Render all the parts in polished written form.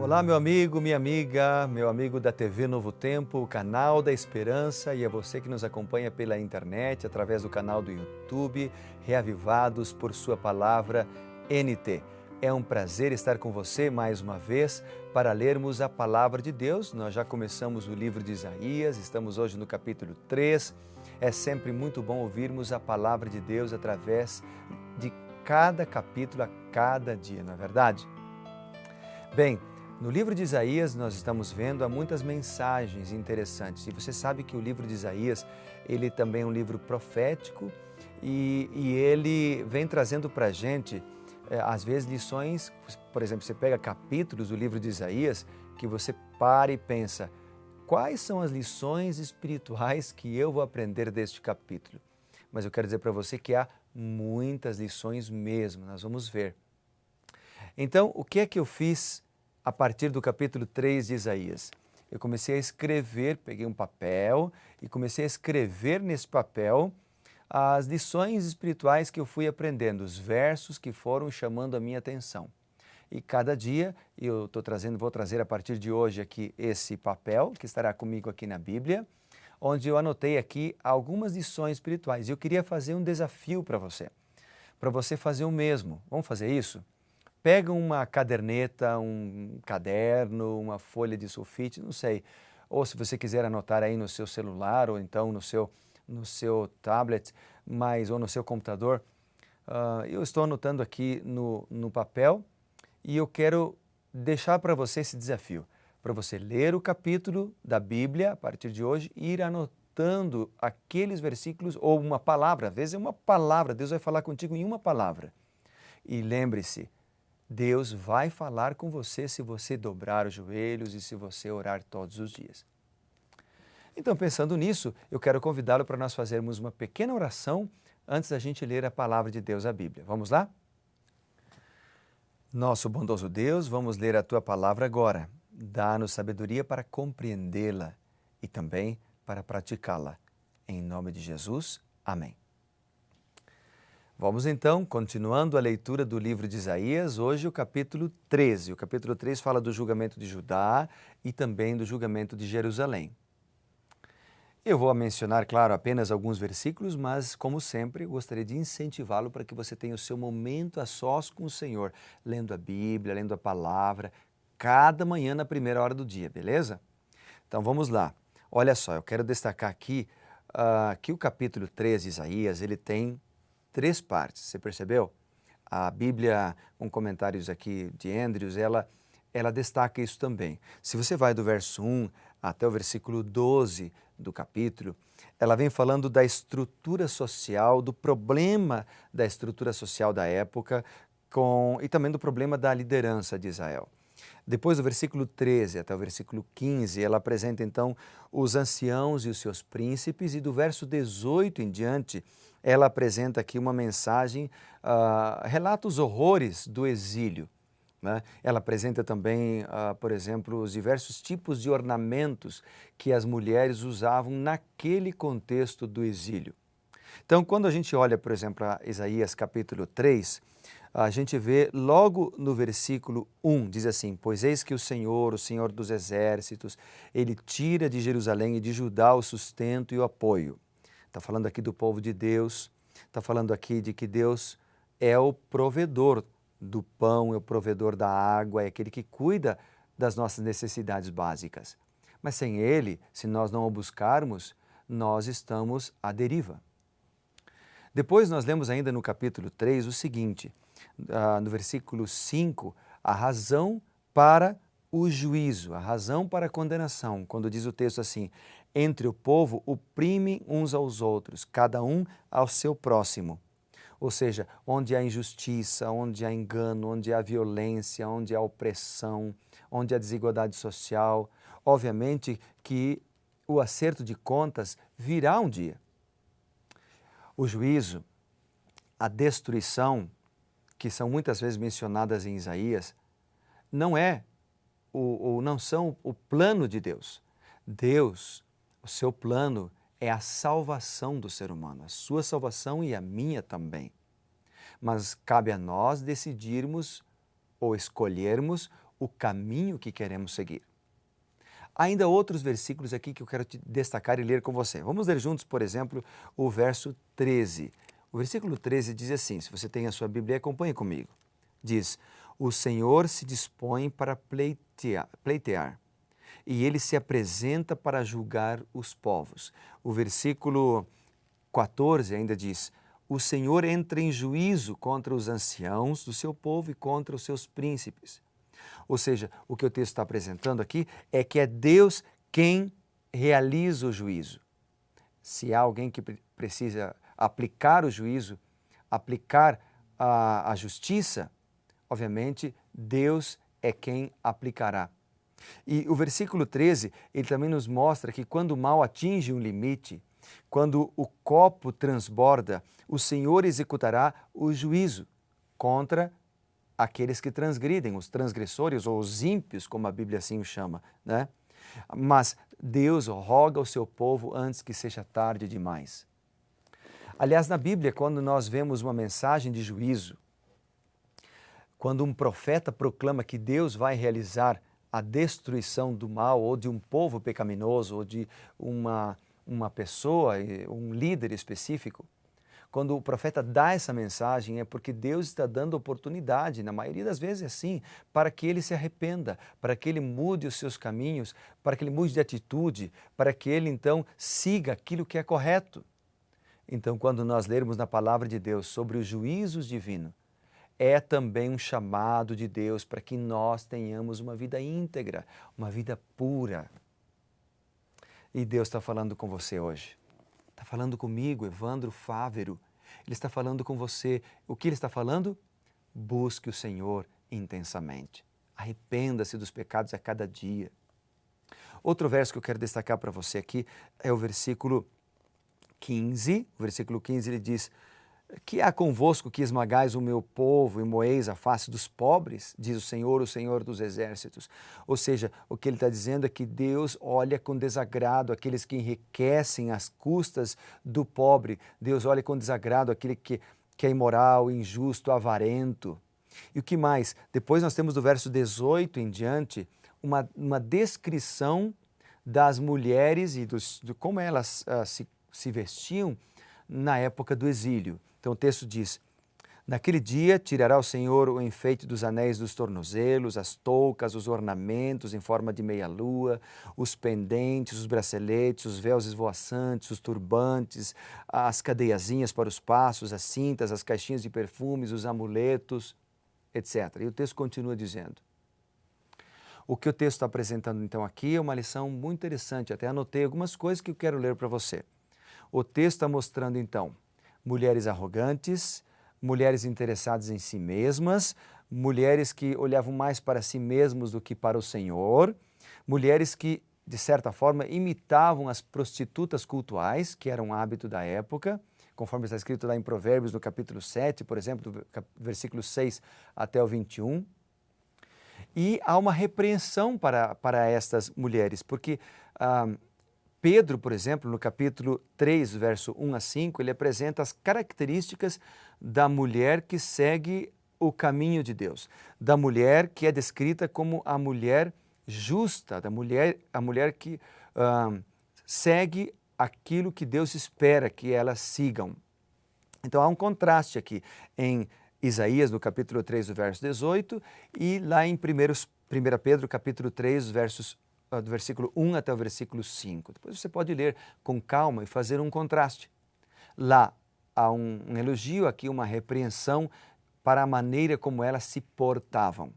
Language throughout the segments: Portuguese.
Olá, meu amigo, minha amiga, meu amigo da TV Novo Tempo, o canal da Esperança, e a você que nos acompanha pela internet, através do canal do YouTube, Reavivados por Sua Palavra NT. É um prazer estar com você mais uma vez para lermos a Palavra de Deus. Nós já começamos o livro de Isaías, estamos hoje no capítulo 3. É sempre muito bom ouvirmos a Palavra de Deus através de cada capítulo, a cada dia, não é verdade? Bem, no livro de Isaías nós estamos vendo há muitas mensagens interessantes e você sabe que o livro de Isaías ele também é um livro profético e ele vem trazendo para a gente às vezes lições, por exemplo, você pega capítulos do livro de Isaías que você para e pensa, quais são as lições espirituais que eu vou aprender deste capítulo? Mas eu quero dizer para você que há muitas lições mesmo, nós vamos ver. Então, o que é que eu fiz a partir do capítulo 3 de Isaías? Eu comecei a escrever, peguei um papel e comecei a escrever nesse papel as lições espirituais que eu fui aprendendo, os versos que foram chamando a minha atenção. E cada dia eu vou trazer a partir de hoje aqui esse papel que estará comigo aqui na Bíblia, onde eu anotei aqui algumas lições espirituais. Eu queria fazer um desafio para você fazer o mesmo. Vamos fazer isso? Pega uma caderneta, um caderno, uma folha de sulfite, não sei. Ou se você quiser anotar aí no seu celular ou então no seu tablet, ou no seu computador. Eu estou anotando aqui no papel e eu quero deixar para você esse desafio. Para você ler o capítulo da Bíblia a partir de hoje e ir anotando aqueles versículos ou uma palavra. Às vezes é uma palavra, Deus vai falar contigo em uma palavra. E lembre-se, Deus vai falar com você se você dobrar os joelhos e se você orar todos os dias. Então, pensando nisso, eu quero convidá-lo para nós fazermos uma pequena oração antes da gente ler a palavra de Deus, a Bíblia. Vamos lá? Nosso bondoso Deus, vamos ler a Tua palavra agora. Dá-nos sabedoria para compreendê-la e também para praticá-la. Em nome de Jesus, amém. Vamos então, continuando a leitura do livro de Isaías, hoje o capítulo 13. O capítulo 3 fala do julgamento de Judá e também do julgamento de Jerusalém. Eu vou mencionar, claro, apenas alguns versículos, mas, como sempre, gostaria de incentivá-lo para que você tenha o seu momento a sós com o Senhor, lendo a Bíblia, lendo a palavra, cada manhã na primeira hora do dia, beleza? Então vamos lá. Olha só, eu quero destacar aqui que o capítulo 13 de Isaías, ele tem 3 partes, você percebeu? A Bíblia, com comentários aqui de Andrews, ela destaca isso também. Se você vai do verso 1 até o versículo 12 do capítulo, ela vem falando da estrutura social, do problema da estrutura social da época e também do problema da liderança de Israel. Depois do versículo 13 até o versículo 15, ela apresenta então os anciãos e os seus príncipes, e do verso 18 em diante, ela apresenta aqui uma mensagem, relata os horrores do exílio. Né? Ela apresenta também, por exemplo, os diversos tipos de ornamentos que as mulheres usavam naquele contexto do exílio. Então, quando a gente olha, por exemplo, a Isaías capítulo 3, a gente vê logo no versículo 1, diz assim, pois eis que o Senhor dos exércitos, ele tira de Jerusalém e de Judá o sustento e o apoio. Está falando aqui do povo de Deus, está falando aqui de que Deus é o provedor do pão, é o provedor da água, é aquele que cuida das nossas necessidades básicas. Mas sem Ele, se nós não o buscarmos, nós estamos à deriva. Depois nós lemos ainda no capítulo 3 o seguinte, no versículo 5, a razão para o juízo, a razão para a condenação, quando diz o texto assim, entre o povo oprimem uns aos outros, cada um ao seu próximo. Ou seja, onde há injustiça, onde há engano, onde há violência, onde há opressão, onde há desigualdade social, obviamente que o acerto de contas virá um dia. O juízo, a destruição, que são muitas vezes mencionadas em Isaías, não são o plano de Deus. Deus, o seu plano é a salvação do ser humano, a sua salvação e a minha também. Mas cabe a nós decidirmos ou escolhermos o caminho que queremos seguir. Há ainda outros versículos aqui que eu quero te destacar e ler com você. Vamos ler juntos, por exemplo, o verso 13. O versículo 13 diz assim, se você tem a sua Bíblia, acompanhe comigo. Diz, o Senhor se dispõe para pleitear, e Ele se apresenta para julgar os povos. O versículo 14 ainda diz, o Senhor entra em juízo contra os anciãos do seu povo e contra os seus príncipes. Ou seja, o que o texto está apresentando aqui é que é Deus quem realiza o juízo. Se há alguém que precisa aplicar o juízo, aplicar a justiça, obviamente Deus é quem aplicará. E o versículo 13, ele também nos mostra que quando o mal atinge um limite, quando o copo transborda, o Senhor executará o juízo contra aqueles que transgridem, os transgressores ou os ímpios, como a Bíblia assim o chama, né? Mas Deus roga ao seu povo antes que seja tarde demais. Aliás, na Bíblia, quando nós vemos uma mensagem de juízo, quando um profeta proclama que Deus vai realizar a destruição do mal ou de um povo pecaminoso ou de uma pessoa, um líder específico, quando o profeta dá essa mensagem é porque Deus está dando oportunidade, na maioria das vezes é assim, para que ele se arrependa, para que ele mude os seus caminhos, para que ele mude de atitude, para que ele então siga aquilo que é correto. Então, quando nós lermos na palavra de Deus sobre os juízos divinos, é também um chamado de Deus para que nós tenhamos uma vida íntegra, uma vida pura. E Deus está falando com você hoje. Está falando comigo, Evandro Fávero. Ele está falando com você. O que ele está falando? Busque o Senhor intensamente. Arrependa-se dos pecados a cada dia. Outro verso que eu quero destacar para você aqui é o versículo 15. O versículo 15 ele diz, que há convosco que esmagais o meu povo e moeis a face dos pobres, diz o Senhor dos exércitos. Ou seja, o que ele está dizendo é que Deus olha com desagrado aqueles que enriquecem às custas do pobre. Deus olha com desagrado aquele que é imoral, injusto, avarento. E o que mais? Depois nós temos do verso 18 em diante uma descrição das mulheres e de como elas se vestiam na época do exílio. Então o texto diz, naquele dia tirará o Senhor o enfeite dos anéis dos tornozelos, as toucas, os ornamentos em forma de meia-lua, os pendentes, os braceletes, os véus esvoaçantes, os turbantes, as cadeiazinhas para os passos, as cintas, as caixinhas de perfumes, os amuletos, etc. E o texto continua dizendo. O que o texto está apresentando então aqui é uma lição muito interessante, até anotei algumas coisas que eu quero ler para você. O texto está mostrando então mulheres arrogantes, mulheres interessadas em si mesmas, mulheres que olhavam mais para si mesmos do que para o Senhor, mulheres que, de certa forma, imitavam as prostitutas cultuais, que era um hábito da época, conforme está escrito lá em Provérbios, no capítulo 7, por exemplo, do versículo 6 até o 21. E há uma repreensão para estas mulheres, porque Pedro, por exemplo, no capítulo 3, verso 1 a 5, ele apresenta as características da mulher que segue o caminho de Deus, da mulher que é descrita como a mulher justa, a mulher que segue aquilo que Deus espera que elas sigam. Então há um contraste aqui em Isaías, no capítulo 3, do verso 18, e lá em 1 Pedro, capítulo 3, do versículo 1 até o versículo 5. Depois você pode ler com calma e fazer um contraste. Lá há um elogio, aqui uma repreensão para a maneira como elas se portavam.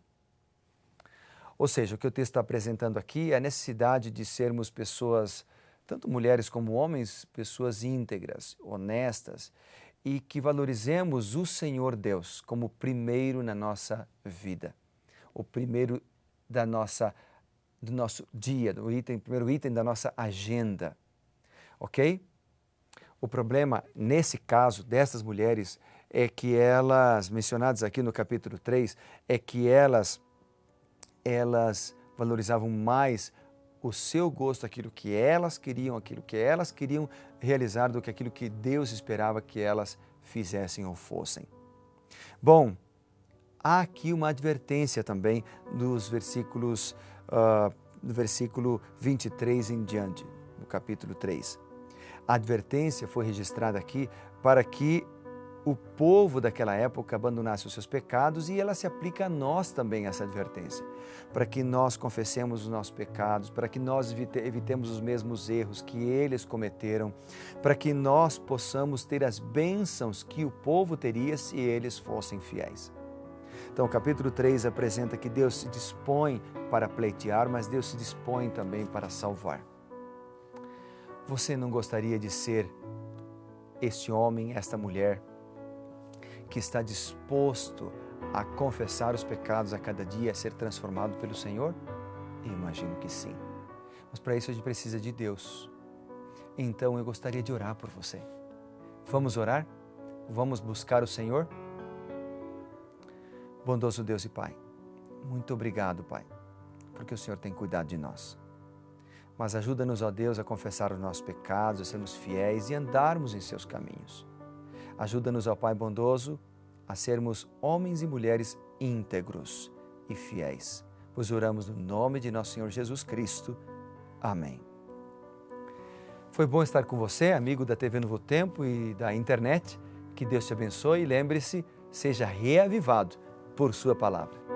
Ou seja, o que o texto está apresentando aqui é a necessidade de sermos pessoas, tanto mulheres como homens, pessoas íntegras, honestas, e que valorizemos o Senhor Deus como primeiro na nossa vida, o primeiro do nosso dia, primeiro item da nossa agenda, ok? O problema, nesse caso, dessas mulheres, é que elas, mencionadas aqui no capítulo 3, é que elas valorizavam mais o seu gosto, aquilo que elas queriam realizar do que aquilo que Deus esperava que elas fizessem ou fossem. Bom, há aqui uma advertência também dos versículos, do versículo 23 em diante, no capítulo 3. A advertência foi registrada aqui para que o povo daquela época abandonasse os seus pecados, e ela se aplica a nós também, essa advertência, para que nós confessemos os nossos pecados, para que nós evitemos os mesmos erros que eles cometeram, para que nós possamos ter as bênçãos que o povo teria se eles fossem fiéis. Então, o capítulo 3 apresenta que Deus se dispõe para pleitear, mas Deus se dispõe também para salvar. Você não gostaria de ser este homem, esta mulher, que está disposto a confessar os pecados a cada dia, a ser transformado pelo Senhor? Eu imagino que sim. Mas para isso a gente precisa de Deus. Então eu gostaria de orar por você. Vamos orar? Vamos buscar o Senhor? Bondoso Deus e Pai, muito obrigado, Pai, porque o Senhor tem cuidado de nós. Mas ajuda-nos, ó Deus, a confessar os nossos pecados, a sermos fiéis e andarmos em seus caminhos. Ajuda-nos, ó Pai bondoso, a sermos homens e mulheres íntegros e fiéis, pois oramos no nome de nosso Senhor Jesus Cristo. Amém. Foi bom estar com você, amigo da TV Novo Tempo e da internet. Que Deus te abençoe e lembre-se, seja reavivado por sua palavra.